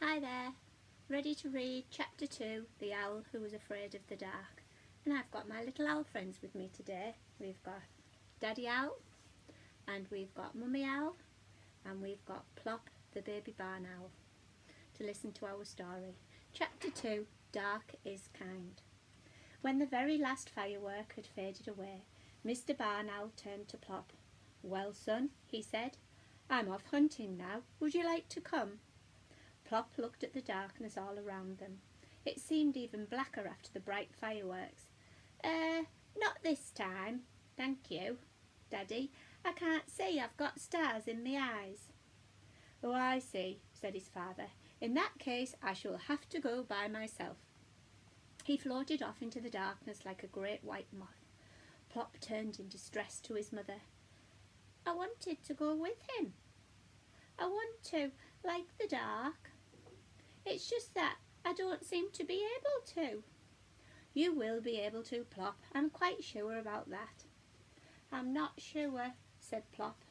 Hi there, ready to read Chapter 2, The Owl Who Was Afraid of the Dark. And I've got my little owl friends with me today. We've got Daddy Owl, and we've got Mummy Owl, and we've got Plop, the baby barn owl, to listen to our story. Chapter 2, Dark is Kind. When the very last firework had faded away, Mr. Barn Owl turned to Plop. "Well, son," he said, "I'm off hunting now. Would you like to come?" Plop looked at the darkness all around them. It seemed even blacker after the bright fireworks. Not this time, thank you, Daddy. I can't see, I've got stars in my eyes." "Oh, I see," said his father. "In that case, I shall have to go by myself." He floated off into the darkness like a great white moth. Plop turned in distress to his mother. "I wanted to go with him. I want to like the dark. It's just that I don't seem to be able to." "You will be able to, Plop. I'm quite sure about that." "I'm not sure," said Plop.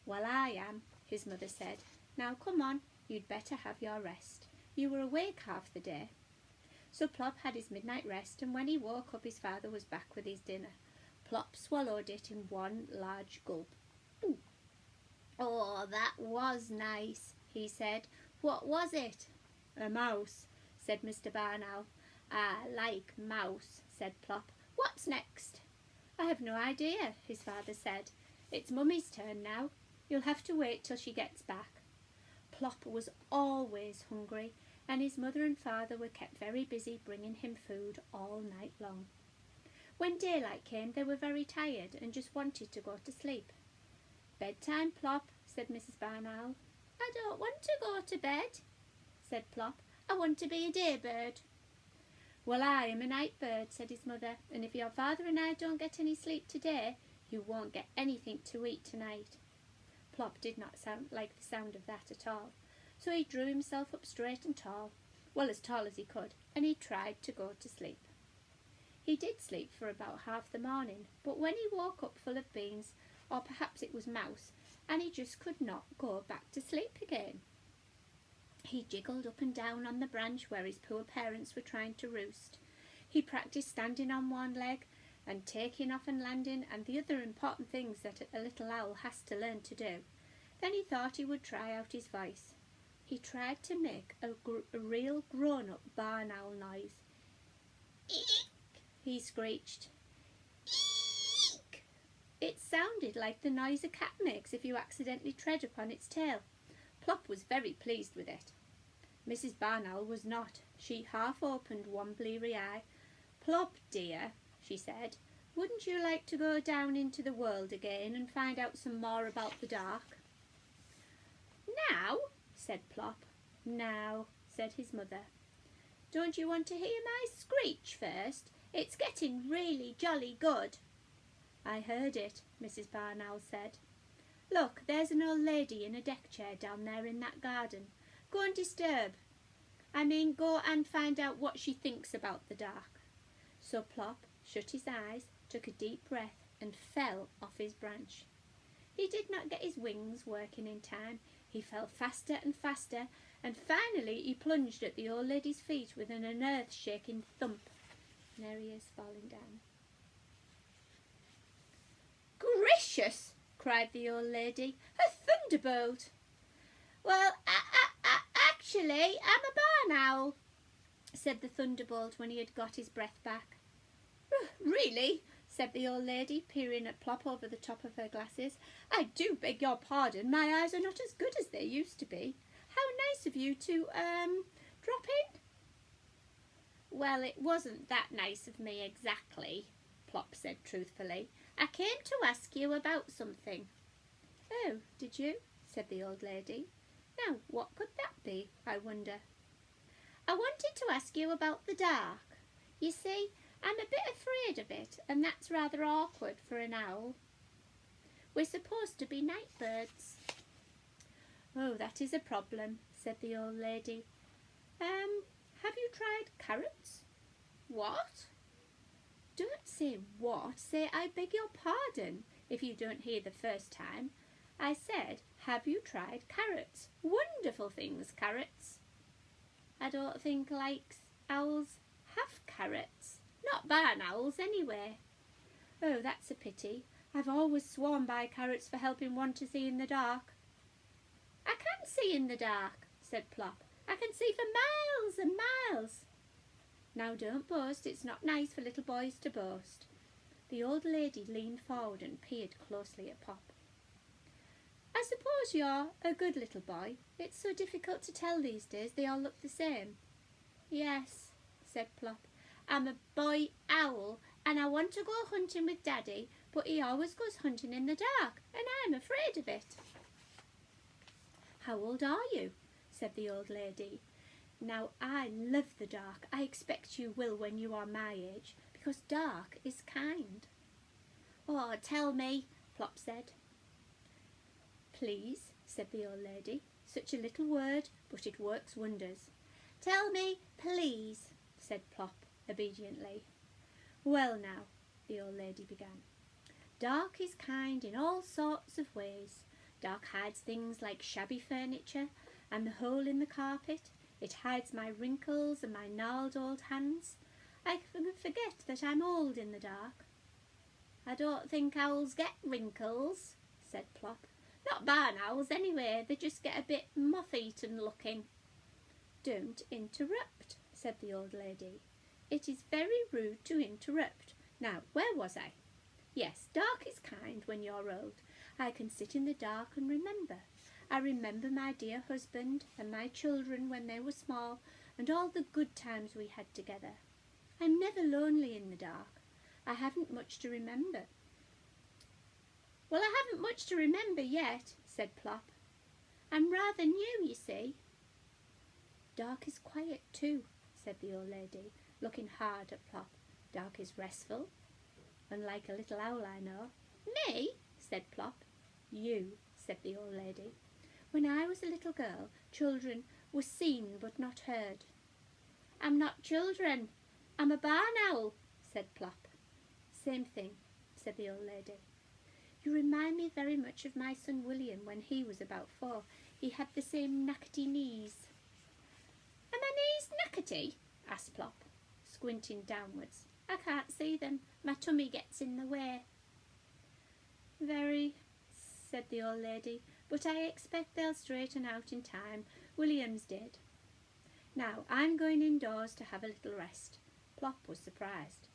"Well, I am," his mother said. "Now come on, you'd better have your rest. You were awake half the day." So Plop had his midnight rest, and when he woke up his father was back with his dinner. Plop swallowed it in one large gulp. "Ooh. Oh, that was nice," he said. "What was it?" "A mouse," said Mr. Barn Owl. "I like mouse," said Plop. "What's next?" "I have no idea," his father said. "It's Mummy's turn now. You'll have to wait till she gets back." Plop was always hungry, and his mother and father were kept very busy bringing him food all night long. When daylight came they were very tired and just wanted to go to sleep. "Bedtime, Plop," said Mrs. Barn Owl. "I don't want to go to bed," said Plop. "I want to be a day bird." "Well, I am a night bird," said his mother, "and if your father and I don't get any sleep today, you won't get anything to eat tonight." Plop did not like the sound of that at all, so he drew himself up straight and tall, well, as tall as he could, and he tried to go to sleep. He did sleep for about half the morning, but when he woke up full of beans, or perhaps it was mouse, and he just could not go back to sleep again. He jiggled up and down on the branch where his poor parents were trying to roost. He practised standing on one leg and taking off and landing and the other important things that a little owl has to learn to do. Then he thought he would try out his voice. He tried to make a real grown-up barn owl noise. "Eek!" he screeched. "Eek!" It sounded like the noise a cat makes if you accidentally tread upon its tail. Plop was very pleased with it. Mrs. Barn Owl was not. She half opened one bleary eye. "Plop, dear," she said, "wouldn't you like to go down into the world again and find out some more about the dark?" "Now?" said Plop. "Now," said his mother. "Don't you want to hear my screech first? It's getting really jolly good." "I heard it," Mrs. Barn Owl said. "Look, there's an old lady in a deck chair down there in that garden. Go and go and find out what she thinks about the dark." So Plop shut his eyes, took a deep breath, and fell off his branch. He did not get his wings working in time. He fell faster and faster, and finally he plunged at the old lady's feet with an earth-shaking thump. And there he is falling down. "Gracious!" cried the old lady. "A thunderbolt!" "Well, actually, I'm a barn owl," said the thunderbolt when he had got his breath back. "Really?" said the old lady, peering at Plop over the top of her glasses. "I do beg your pardon, my eyes are not as good as they used to be. How nice of you to, drop in." "Well, it wasn't that nice of me exactly," Plop said truthfully. "I came to ask you about something." "Oh, did you?" said the old lady. "Now, what could that be, I wonder?" "I wanted to ask you about the dark. You see, I'm a bit afraid of it, and that's rather awkward for an owl. We're supposed to be night birds." "Oh, that is a problem," said the old lady. Have you tried carrots?" "What?" "Don't say what, say I beg your pardon, if you don't hear the first time. I said, have you tried carrots? Wonderful things, carrots." I don't think owls have carrots. Not barn owls, anyway. Oh, that's a pity. I've always sworn by carrots for helping one to see in the dark. I can see in the dark, said Plop. I can see for miles and miles. Now don't boast, it's not nice for little boys to boast. The old lady leaned forward and peered closely at Pop. I suppose you're a good little boy. It's so difficult to tell these days, they all look the same. Yes, said Plop. I'm a boy owl, and I want to go hunting with Daddy, but he always goes hunting in the dark, and I'm afraid of it. How old are you? Said the old lady. Now I love the dark. I expect you will when you are my age, because dark is kind. Oh, tell me, Plop said. Please, said the old lady. Such a little word, but it works wonders. Tell me, please, said Plop obediently. Well now, the old lady began. Dark is kind in all sorts of ways. Dark hides things like shabby furniture and the hole in the carpet. It hides my wrinkles and my gnarled old hands. I forget that I'm old in the dark. I don't think owls get wrinkles, said Plop. Not barn owls anyway, they just get a bit moth-eaten looking. Don't interrupt, said the old lady. It is very rude to interrupt. Now, where was I? Yes, dark is kind when you're old. I can sit in the dark and remember. I remember my dear husband and my children when they were small and all the good times we had together. I'm never lonely in the dark. I haven't much to remember. Well, I haven't much to remember yet, said Plop. I'm rather new, you see. Dark is quiet too, said the old lady, looking hard at Plop. Dark is restful, unlike a little owl I know. Me? Said Plop. You, said the old lady. When I was a little girl, children were seen but not heard. I'm not children. I'm a barn owl, said Plop. Same thing, said the old lady. You remind me very much of my son William when he was about 4. He had the same knackety knees. Are my knees knackety? Asked Plop, squinting downwards. I can't see them. My tummy gets in the way. Very, said the old lady, but I expect they'll straighten out in time. William's did. Now, I'm going indoors to have a little rest. Plop was surprised.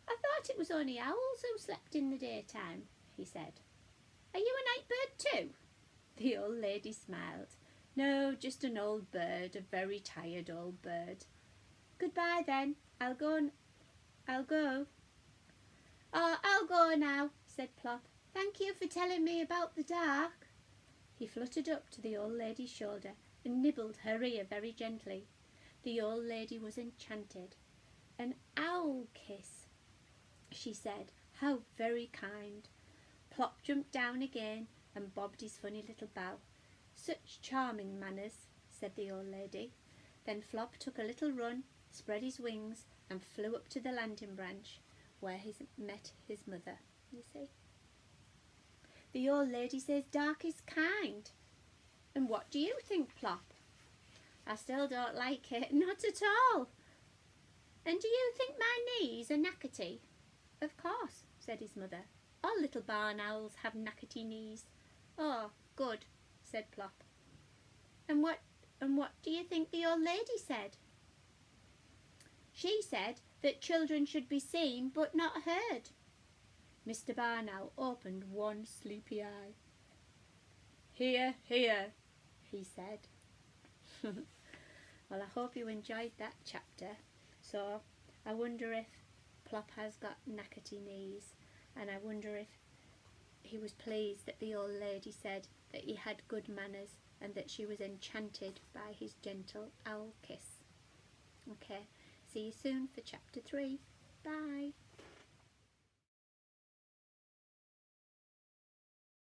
I thought it was only owls who slept in the daytime, he said. Are you a night bird too? The old lady smiled. No, just an old bird, a very tired old bird. Goodbye then, I'll go. Oh, I'll go now, said Plop. Thank you for telling me about the dark. He fluttered up to the old lady's shoulder and nibbled her ear very gently. The old lady was enchanted. An owl kiss, she said. How very kind. Plop jumped down again and bobbed his funny little bow. Such charming manners, said the old lady. Then Flop took a little run, spread his wings, and flew up to the landing branch, where he met his mother, you see. The old lady says dark is kind. And what do you think, Plop? I still don't like it, not at all. And do you think my knees are knackety? Of course, said his mother. All little barn owls have knackety knees. Oh, good, said Plop. And what do you think the old lady said? She said that children should be seen but not heard. Mr. Barn Owl opened one sleepy eye. Hear, hear, he said. Well, I hope you enjoyed that chapter. So, I wonder if Plop has got knackety knees, and I wonder if he was pleased that the old lady said that he had good manners and that she was enchanted by his gentle owl kiss. Okay, see you soon for chapter 3. Bye.